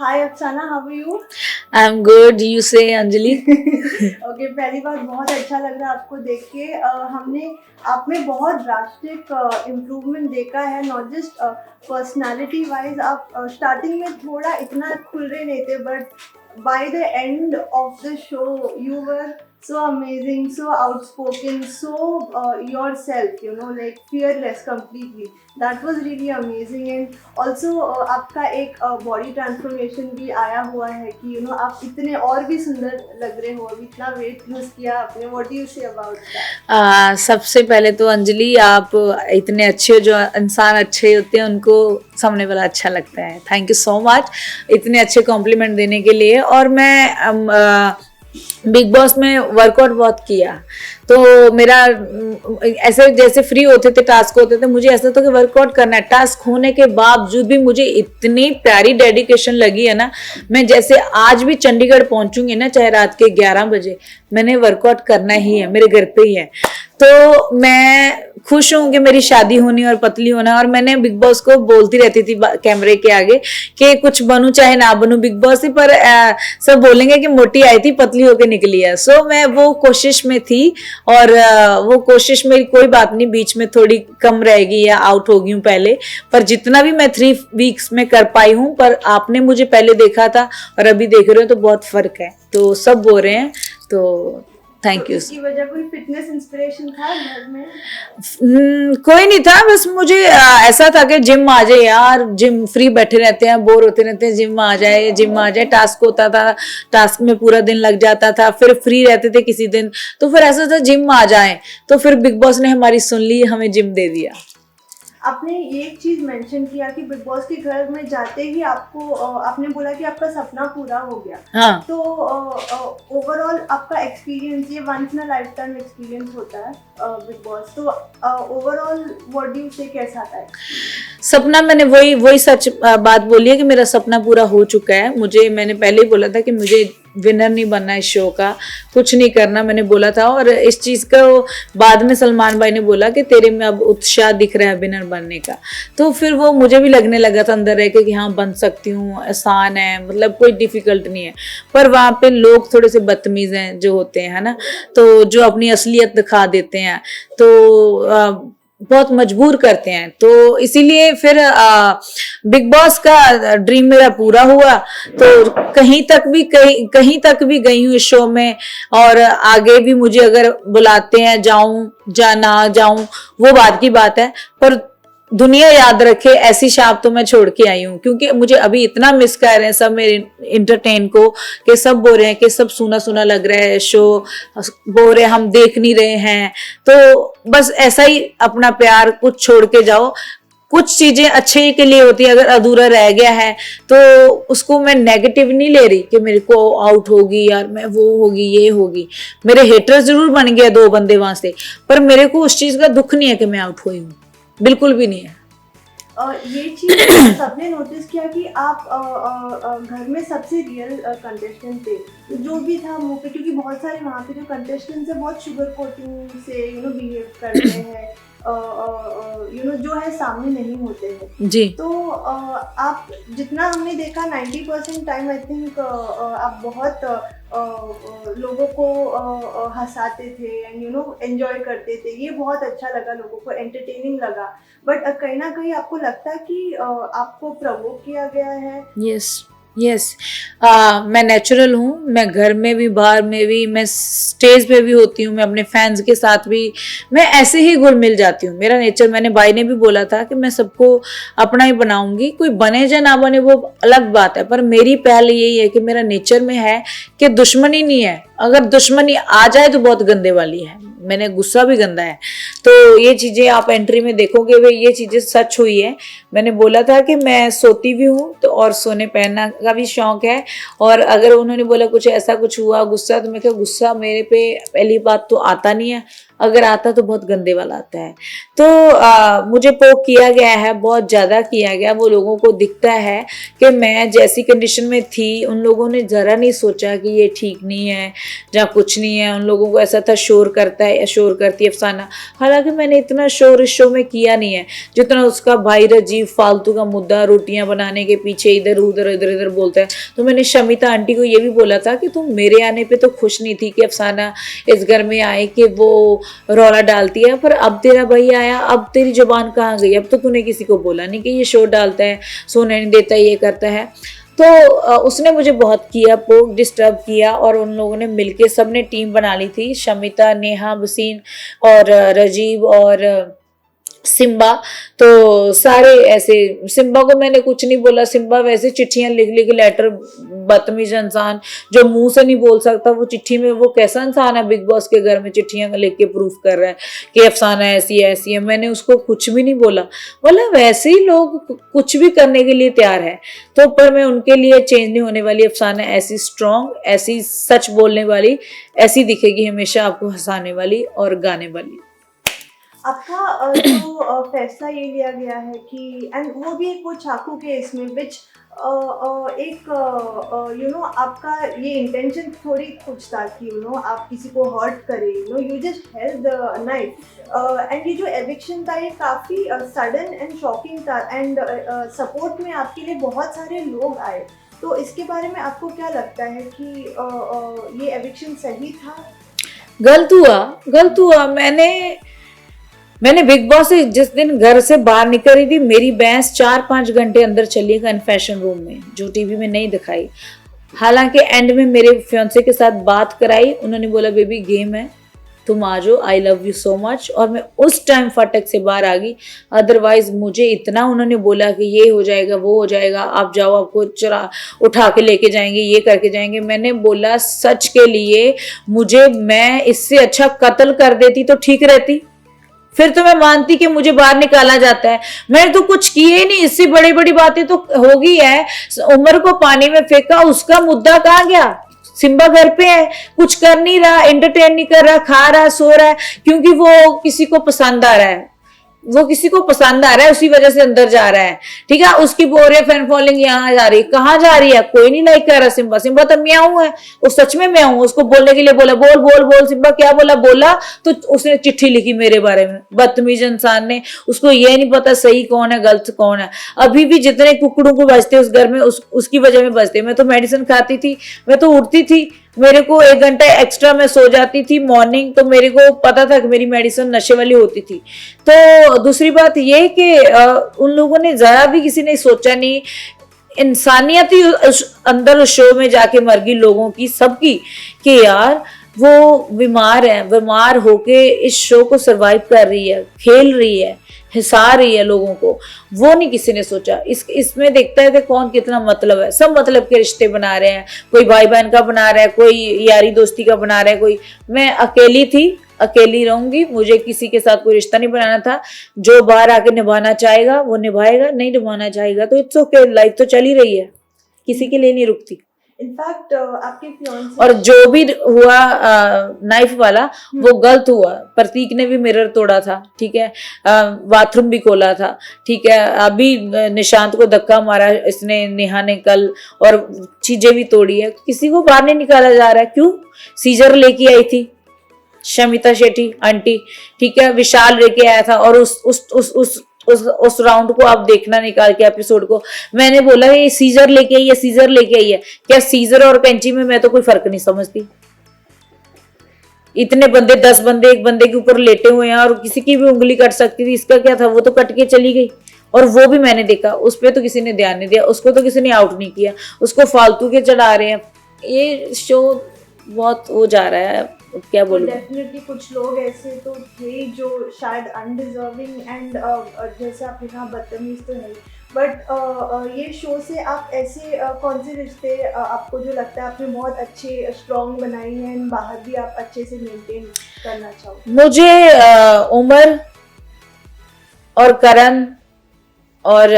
Hi Afsana, how are you? I'm good. You say, Anjali. Okay, पहली बात बहुत अच्छा लग रहा है आपको देख के। हमने आप में बहुत ड्रास्टिक इम्प्रूवमेंट देखा है, नॉट जस्ट पर्सनालिटी वाइज। आप स्टार्टिंग में थोड़ा इतना खुल रहे नहीं थे, but by the end of the show you were so amazing, so outspoken, so yourself, you know, like fearless completely. That was really amazing. And also आपका एक body transformation भी आया हुआ है कि you know आप इतने और भी सुंदर लग रहे हो, अभी इतना weight lose किया आपने. What do you say about that? सबसे पहले तो अंजलि, आप इतने अच्छे, जो इंसान अच्छे होते हैं उनको सामने वाला अच्छा लगता है. थैंक यू सो मच इतने अच्छे कॉम्प्लीमेंट देने के लिए. और मैं बिग बॉस में वर्कआउट बहुत किया, तो मेरा ऐसे जैसे फ्री होते थे, टास्क होते थे, मुझे ऐसा था कि वर्कआउट करना है. टास्क होने के बावजूद भी मुझे इतनी प्यारी डेडिकेशन लगी है ना. मैं जैसे आज भी चंडीगढ़ पहुंचूंगी ना, चाहे रात के 11 बजे, मैंने वर्कआउट करना ही है, मेरे घर पे ही है. तो मैं खुश हूँ कि मेरी शादी होनी और पतली होना. और मैंने बिग बॉस को बोलती रहती थी कैमरे के आगे कि कुछ बनूं चाहे ना बनूं बिग बॉस से, पर सब बोलेंगे कि मोटी आई थी, पतली होके निकली है. सो मैं वो कोशिश में थी, और वो कोशिश मेरी कोई बात नहीं, बीच में थोड़ी कम रहेगी या आउट हो गई हूँ पहले, पर जितना भी मैं 3 वीक्स में कर पाई हूँ. पर आपने मुझे पहले देखा था और अभी देख रहे हो तो बहुत फर्क है, तो सब बोल रहे हैं. तो थैंक यू. इसकी वजह कोई फिटनेस इंस्पिरेशन था घर में? कोई नहीं था, बस मुझे ऐसा था कि जिम आ जाए यार. जिम फ्री बैठे रहते हैं, बोर होते रहते हैं, जिम आ जाए, जिम आ जाए. टास्क होता था, टास्क में पूरा दिन लग जाता था, फिर फ्री रहते थे किसी दिन, तो फिर ऐसा था जिम आ जाए. तो फिर बिग बॉस ने हमारी सुन ली, हमें जिम दे दिया. आपने ये एक चीज मेंशन किया कि बिग बॉस के घर में जाते ही आपको आपने बोला कि आपका सपना पूरा हो गया. हाँ. तो ओवरऑल आपका एक्सपीरियंस, ये once in a lifetime experience होता है बिग बॉस, तो overall what do you say, कैसा था? सपना, मैंने वही सच बात बोली है कि मेरा सपना पूरा हो चुका है. मैंने पहले ही बोला था कि मुझे विनर नहीं बनना इस शो का, कुछ नहीं करना, मैंने बोला था. और इस चीज़ का बाद में सलमान भाई ने बोला कि तेरे में अब उत्साह दिख रहा है विनर बनने का. तो फिर वो मुझे भी लगने लगा था अंदर रह के कि हाँ बन सकती हूँ, आसान है, मतलब कोई डिफिकल्ट नहीं है. पर वहाँ पे लोग थोड़े से बदतमीज हैं जो होते हैं, है ना, तो जो अपनी असलियत दिखा देते हैं, तो बहुत मजबूर करते हैं. तो इसीलिए फिर बिग बॉस का ड्रीम मेरा पूरा हुआ. तो कहीं तक भी गई हूँ इस शो में, और आगे भी मुझे अगर बुलाते हैं जाऊं या ना जाऊं वो बात की बात है. पर दुनिया याद रखे ऐसी छाप तो मैं छोड़ के आई हूँ, क्योंकि मुझे अभी इतना मिस कर रहे हैं सब मेरे इंटरटेन को, कि सब बोल रहे हैं कि सब सुना सुना लग रहा है शो, बोल रहे हम देख नहीं रहे हैं. तो बस ऐसा ही अपना प्यार कुछ छोड़ के जाओ. कुछ चीजें अच्छे के लिए होती है, अगर अधूरा रह गया है तो उसको मैं नेगेटिव नहीं ले रही कि मेरे को आउट होगी यार, मैं वो होगी ये होगी. मेरे हेटर जरूर बन गया 2 बंदे वहां से, पर मेरे को उस चीज का दुख नहीं है कि मैं आउट हुई हूँ, बिल्कुल भी नहीं है. ये चीज सबने नोटिस किया कि आप घर में सबसे रियल कंटेस्टेंट थे, जो भी था मुंह पे, क्योंकि बहुत सारे वहाँ पे जो कंटेस्टेंट्स है बहुत शुगर कोटिंग से यू नो बिहेव करते हैं, यू नो जो है सामने नहीं होते हैं जी. तो आप जितना हमने देखा 90% टाइम आई थिंक आप बहुत लोगों को हंसाते थे एंड यू नो एंजॉय करते थे. ये बहुत अच्छा लगा, लोगों को एंटरटेनिंग लगा. बट कहीं ना कहीं आपको लगता है कि आपको प्रवोक किया गया है? यस. मैं नेचुरल हूँ. मैं घर में भी, बाहर में भी, मैं स्टेज पे भी होती हूँ, मैं अपने फैंस के साथ भी, मैं ऐसे ही घुल मिल जाती हूँ. मेरा नेचर, मैंने भाई ने भी बोला था कि मैं सबको अपना ही बनाऊंगी, कोई बने या ना बने वो अलग बात है, पर मेरी पहले यही है कि मेरा नेचर में है कि दुश्मनी नहीं है. अगर दुश्मनी आ जाए तो बहुत गंदे वाली है. मैंने गुस्सा भी गंदा है. तो ये चीजें आप एंट्री में देखोगे, वे ये चीजें सच हुई है. मैंने बोला था कि मैं सोती भी हूँ तो, और सोने पहनना का भी शौक है. और अगर उन्होंने बोला कुछ ऐसा कुछ हुआ गुस्सा, तो मैं क्या, गुस्सा मेरे पे पहली बात तो आता नहीं है. अगर आता तो बहुत गंदे वाला आता है। तो मुझे पोक किया गया है, बहुत ज़्यादा किया गया। वो लोगों को दिखता है कि मैं जैसी कंडीशन में थी, उन लोगों ने ज़रा नहीं सोचा कि ये ठीक नहीं है या कुछ नहीं है। उन लोगों को ऐसा था शोर करता है या शोर करती है अफसाना, हालांकि मैंने इतना शोर इस शो में किया नहीं है जितना उसका भाई राजीव फालतू का मुद्दा रोटियां बनाने के पीछे इधर उधर बोलता है। तो मैंने शमिता आंटी को ये भी बोला था कि तुम मेरे आने पे तो खुश नहीं थी कि अफसाना इस घर में आए कि वो रौला डालती है, पर अब तेरा भाई आया, अब तेरी जुबान कहाँ गई? अब तो तूने किसी को बोला नहीं कि ये शोर डालता है, सोने नहीं देता, ये करता है। तो उसने मुझे बहुत किया, पोक डिस्टर्ब किया, और उन लोगों ने मिलके सबने टीम बना ली थी, शमिता, नेहा, वसीन और राजीव और सिम्बा। तो सारे ऐसे, सिम्बा को मैंने कुछ नहीं बोला, सिम्बा वैसे चिट्ठियां लिख लिख लेटर, बदतमीज इंसान जो मुंह से नहीं बोल सकता वो चिट्ठी में, वो कैसा इंसान है बिग बॉस के घर में चिट्ठियां लिख के प्रूफ कर रहा है कि अफसाना ऐसी है ऐसी है। मैंने उसको कुछ भी नहीं बोला, मतलब वैसे ही लोग कुछ भी करने के लिए तैयार है। तो पर मैं उनके लिए चेंज नहीं होने वाली। अफसाना ऐसी स्ट्रॉन्ग, ऐसी सच बोलने वाली, ऐसी दिखेगी हमेशा आपको, हंसाने वाली और गाने वाली। आपका जो फैसला ये लिया गया है कि, एंड वो भी एक वो चाकू के इसमें विच एक आपका ये इंटेंशन थोड़ी कुछ था कि आप किसी को हर्ट करें, you just held the knife. And ये जो एविक्शन था ये काफ़ी सडन एंड शॉकिंग था, एंड सपोर्ट में आपके लिए बहुत सारे लोग आए। तो इसके बारे में आपको क्या लगता है कि ये एविक्शन सही था? गलत हुआ। मैंने बिग बॉस से जिस दिन घर से बाहर निकली थी, मेरी बहस 4-5 घंटे अंदर चली कन्फेशन रूम में, जो टीवी में नहीं दिखाई। हालांकि एंड में मेरे फियांसे के साथ बात कराई, उन्होंने बोला बेबी गेम है, तुम आ जाओ, I love you so much, और मैं उस टाइम फटक से बाहर आ गई। अदरवाइज मुझे इतना उन्होंने बोला कि ये हो जाएगा वो हो जाएगा, आप जाओ, आपको चला उठा के लेके जाएंगे, ये करके जाएंगे। मैंने बोला सच के लिए मैं इससे अच्छा कत्ल कर देती तो ठीक रहती, फिर तो मैं मानती कि मुझे बाहर निकाला जाता है। मैंने तो कुछ किए ही नहीं, इससे बड़ी बड़ी बातें तो होगी है। उमर को पानी में फेंका, उसका मुद्दा कहाँ गया? सिम्बा घर पे है, कुछ कर नहीं रहा, एंटरटेन नहीं कर रहा, खा रहा, सो रहा है, क्योंकि वो किसी को पसंद आ रहा है, उसी वजह से अंदर जा रहा है। ठीक है, उसकी बोल रहे फैन फॉलोइंग यहाँ जा रही है, कहाँ जा रही है? कोई नहीं लाइक कर रहा सिम्बा तो म्याऊं है, वो सच में म्याऊं। उसको बोलने के लिए बोला, बोल बोल बोल सिम्बा, क्या बोला तो उसने चिट्ठी लिखी मेरे बारे में, बदतमीज इंसान ने। उसको ये नहीं पता सही कौन है गलत कौन है। अभी भी जितने कुकड़ों को बजते उस घर में उसकी वजह में बजते। मैं तो मेडिसिन खाती थी, मैं तो उठती थी, मेरे को 1 घंटा एक्स्ट्रा मैं सो जाती थी मॉर्निंग, तो मेरे को पता था कि मेरी मेडिसिन नशे वाली होती थी। तो दूसरी बात ये कि उन लोगों ने जरा भी किसी ने सोचा नहीं, इंसानियत ही अंदर उस शो में जाके मर गई लोगों की, सबकी, कि यार वो बीमार होके इस शो को सरवाइव कर रही है, खेल रही है, हिंसा रही है लोगों को, वो नहीं किसी ने सोचा। इसमें देखता है कि कौन कितना मतलब है। सब मतलब के रिश्ते बना रहे हैं, कोई भाई बहन का बना रहा है, कोई यारी दोस्ती का बना रहा है, कोई। मैं अकेली थी, अकेली रहूंगी, मुझे किसी के साथ कोई रिश्ता नहीं बनाना था। जो बाहर आके निभाना चाहेगा वो निभाएगा, नहीं निभाना चाहेगा तो इट्स ओके, लाइफ तो चल ही रही है, किसी के लिए नहीं रुकती। इनफैक्ट आपके फियांसे और जो भी हुआ नाइफ वाला, वो गलत हुआ। प्रतीक ने भी मिरर तोड़ा था, ठीक है, बाथरूम भी खोला था, ठीक है। अभी निशांत को धक्का मारा इसने, नेहा ने कल, और चीजें भी तोड़ी है। किसी को बाहर नहीं निकाला जा रहा है, क्यों? सीजर लेके आई थी शमिता शेट्टी आंटी, ठीक है, विशाल लेके आया था, और उस राउंड को आप देखना, निकाल के एपिसोड को। मैंने बोला ये सीजर लेके आई है, क्या सीजर और कैंची में मैं तो कोई फर्क नहीं समझती। इतने बंदे, 10 बंदे एक बंदे के ऊपर लेटे हुए हैं, और किसी की भी उंगली कट सकती थी, इसका क्या था? वो तो कट के चली गई, और वो भी मैंने देखा, उस पर तो किसी ने ध्यान नहीं दिया, उसको तो किसी ने आउट नहीं किया, उसको फालतू के चढ़ा रहे हैं। ये शो बहुत हो जा रहा है, क्या बोलूं। डेफिनेटली कुछ लोग ऐसे तो थे जो शायद अनडिजर्विंग एंड जैसे आपने कहा बदतमीज तो नहीं, बट ये शो से आप ऐसे कौन से रिश्ते आपको जो लगता है आपने बहुत अच्छे स्ट्रॉन्ग बनाए हैं, बाहर भी आप अच्छे से मेंटेन करना चाहोगे? मुझे उमर और करण और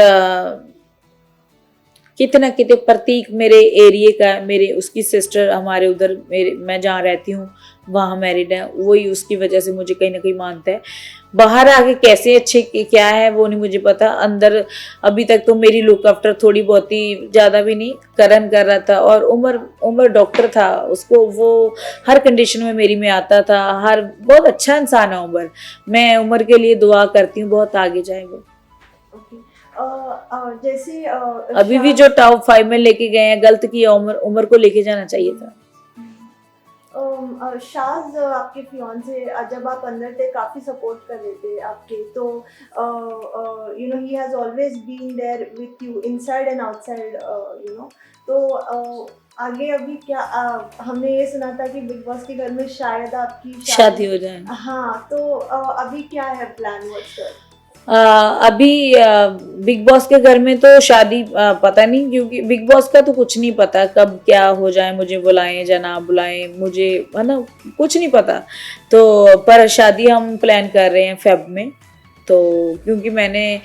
कितना कितने प्रतीक मेरे एरिया का, मेरे उसकी सिस्टर हमारे उधर, मेरे मैं जहाँ रहती हूँ वहाँ मैरिड है, वही उसकी वजह से मुझे कहीं ना कहीं मानता है। बाहर आके कैसे अच्छे क्या है वो नहीं मुझे पता, अंदर अभी तक तो मेरी लुक आफ्टर थोड़ी बहुत ही, ज़्यादा भी नहीं, करण कर रहा था। और उमर डॉक्टर था, उसको वो हर कंडीशन में मेरी में आता था, हर बहुत अच्छा इंसान है उमर। मैं उमर के लिए दुआ करती हूँ बहुत आगे जाए वो। ओके। जैसे अभी भी जो टॉप 5 में लेके गए हैं, गलत किया, उमर को लेके जाना चाहिए था। शाज आपके फियांसे, जब आप अंदर थे काफ़ी सपोर्ट कर रहे थे आपके, तो you know he has always been there with you inside and outside, you know. तो आगे अभी क्या, हमने ये सुना था कि बिग बॉस के घर में शायद आपकी शादी हो जाए। हाँ, तो अभी क्या है प्लान, व्हाट्स अभी बिग बॉस के घर में तो शादी पता नहीं, क्योंकि बिग बॉस का तो कुछ नहीं पता कब क्या हो जाए, मुझे बुलाएं या ना बुलाएं, मुझे है ना कुछ नहीं पता। तो पर शादी हम प्लान कर रहे हैं फेब में। तो क्योंकि मैंने,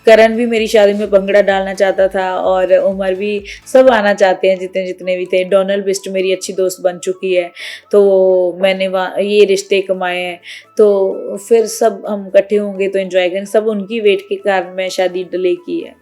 करण भी मेरी शादी में भंगड़ा डालना चाहता था और उमर भी, सब आना चाहते हैं जितने जितने भी थे। डोनल बिस्ट मेरी अच्छी दोस्त बन चुकी है, तो मैंने वहाँ ये रिश्ते कमाए हैं, तो फिर सब हम इकट्ठे होंगे तो एंजॉय करेंगे। सब उनकी वेट के कारण मैं शादी डिले की है।